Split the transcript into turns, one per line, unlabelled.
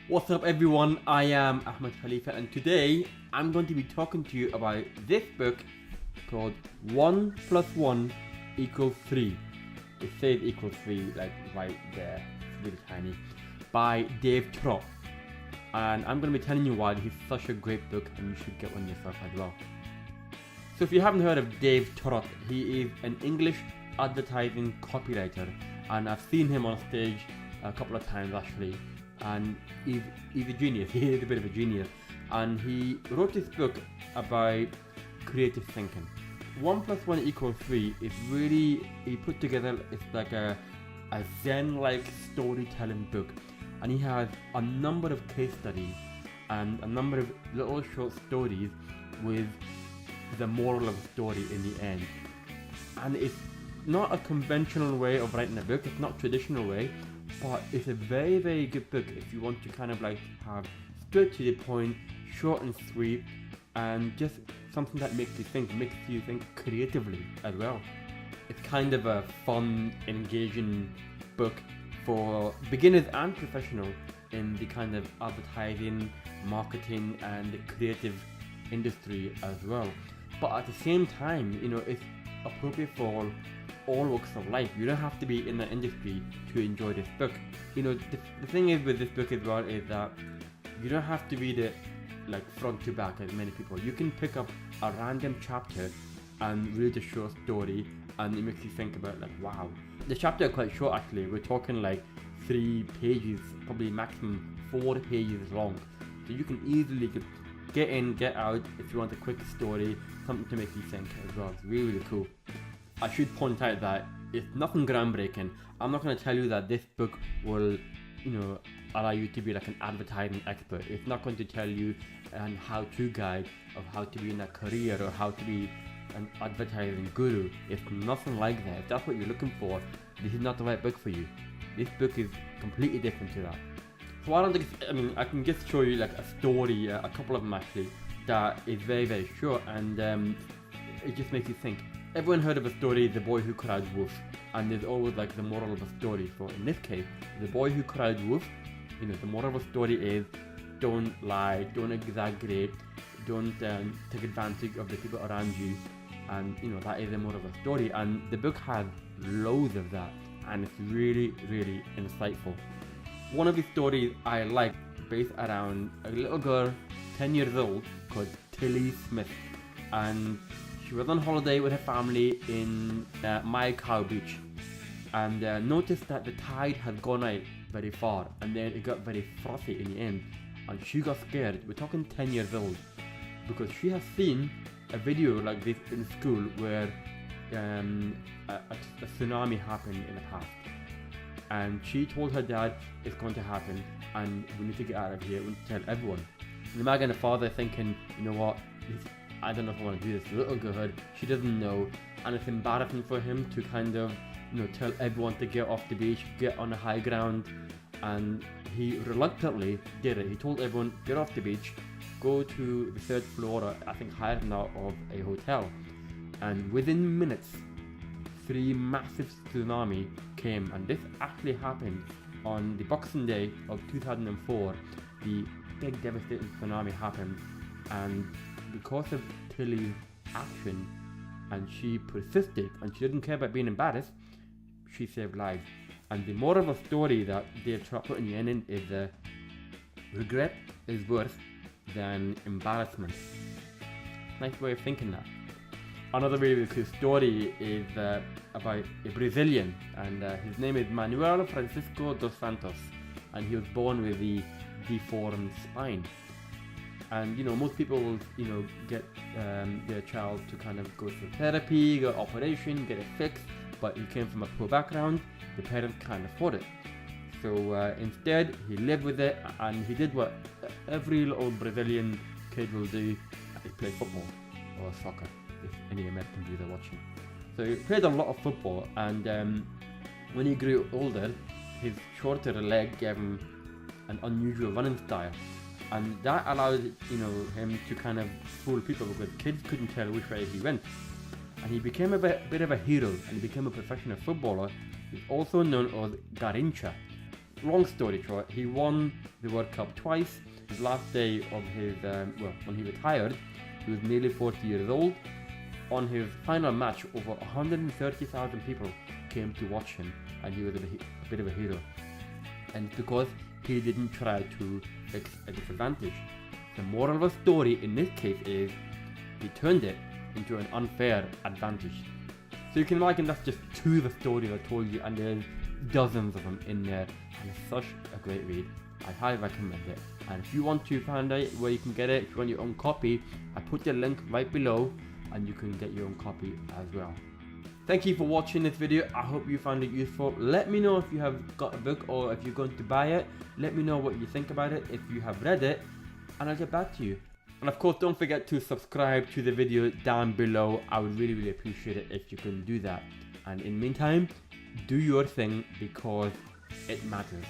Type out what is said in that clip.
What's up everyone, I am Ahmed Khalifa and today I'm going to be talking to you about this book called 1 plus 1 equals 3. It says equals 3 like right there, it's really tiny, by Dave Trott. And I'm going to be telling you why this is such a great book and you should get one yourself as well. So if you haven't heard of Dave Trott, he is an English advertising copywriter and I've seen him on stage a couple of times actually. And he's a genius, he is a bit of a genius, and he wrote this book about creative thinking. 1 plus 1 equals 3 is really, he put together, it's like a Zen-like storytelling book, and he has a number of case studies and a number of little short stories with the moral of the story in the end. And it's not a conventional way of writing a book, it's not a traditional way, but it's a very, very good book if you want to kind of like have straight to the point, short and sweet, and just something that makes you think creatively as well. It's kind of a fun, engaging book for beginners and professionals in the kind of advertising, marketing and the creative industry as well. But at the same time, you know, it's appropriate for all walks of life. You don't have to be in the industry to enjoy this book. You know, the thing is with this book as well is that you don't have to read it like front to back as many people. You can pick up a random chapter and read a short story and it makes you think about like, wow. The chapters are quite short actually. We're talking like 3 pages, probably maximum 4 pages long. So you can easily get in, get out if you want a quick story, something to make you think as well. It's really, really cool. I should point out that it's nothing groundbreaking. I'm not going to tell you that this book will, you know, allow you to be like an advertising expert. It's not going to tell you an how-to guide of how to be in a career or how to be an advertising guru. It's nothing like that. If that's what you're looking for, this is not the right book for you. This book is completely different to that. So I can just show you like a story, a couple of them actually, that is very, very short and it just makes you think. Everyone heard of a story, The Boy Who Cried Wolf, and there's always like the moral of a story. So in this case, The Boy Who Cried Wolf, you know, the moral of a story is don't lie, don't exaggerate, don't take advantage of the people around you, and you know, that is the moral of a story. And the book has loads of that, and it's really, really insightful. One of the stories I like based around a little girl, 10 years old, called Tilly Smith, and she was on holiday with her family in Maicao Beach and noticed that the tide had gone out very far and then it got very frothy in the end and she got scared. We're talking 10 years old because she has seen a video like this in school where a tsunami happened in the past and she told her dad it's going to happen and we need to get out of here, we need to tell everyone. And imagine the father thinking, you know what, I don't know if I want to do this. The little girl, she doesn't know, and it's embarrassing for him to kind of, you know, tell everyone to get off the beach, get on the high ground, and he reluctantly did it. He told everyone, get off the beach, go to the 3rd floor, I think higher now, of a hotel, and within minutes, 3 massive tsunami came, and this actually happened on the Boxing Day of 2004. The big devastating tsunami happened, and because of Tilly's action and she persisted and she didn't care about being embarrassed, she saved lives. And the moral of the story that Dave Trott put in the ending is regret is worse than embarrassment. Nice way of thinking that. Another really, really cool story is about a Brazilian, and his name is Manuel Francisco dos Santos, and he was born with the deformed spine. And you know, most people will, you know, get their child to kind of go through therapy, go operation, get it fixed, but he came from a poor background, the parents can't afford it. So instead, he lived with it and he did what every little Brazilian kid will do, he played football or soccer, if any American viewers are watching. So he played a lot of football and when he grew older, his shorter leg gave him an unusual running style. And that allowed, you know, him to kind of fool people because kids couldn't tell which way he went. And he became a bit of a hero and he became a professional footballer. He's also known as Garincha, long story short, he won the World Cup twice. His last day of his, when he retired, he was nearly 40 years old. On his final match, over 130,000 people came to watch him, and he was a bit of a hero. And it's because he didn't try to fix a disadvantage. The moral of the story in this case is he turned it into an unfair advantage. So you can imagine that's just two of the stories I told you, and there's dozens of them in there, and it's such a great read. I highly recommend it. And if you want to find out where you can get it, if you want your own copy, I put the link right below, and you can get your own copy as well. Thank you for watching this video. I hope you found it useful. Let me know if you have got a book or if you're going to buy it. Let me know what you think about it, if you have read it, and I'll get back to you. And of course, don't forget to subscribe to the video down below. I would really appreciate it if you can do that. And in the meantime, do your thing because it matters.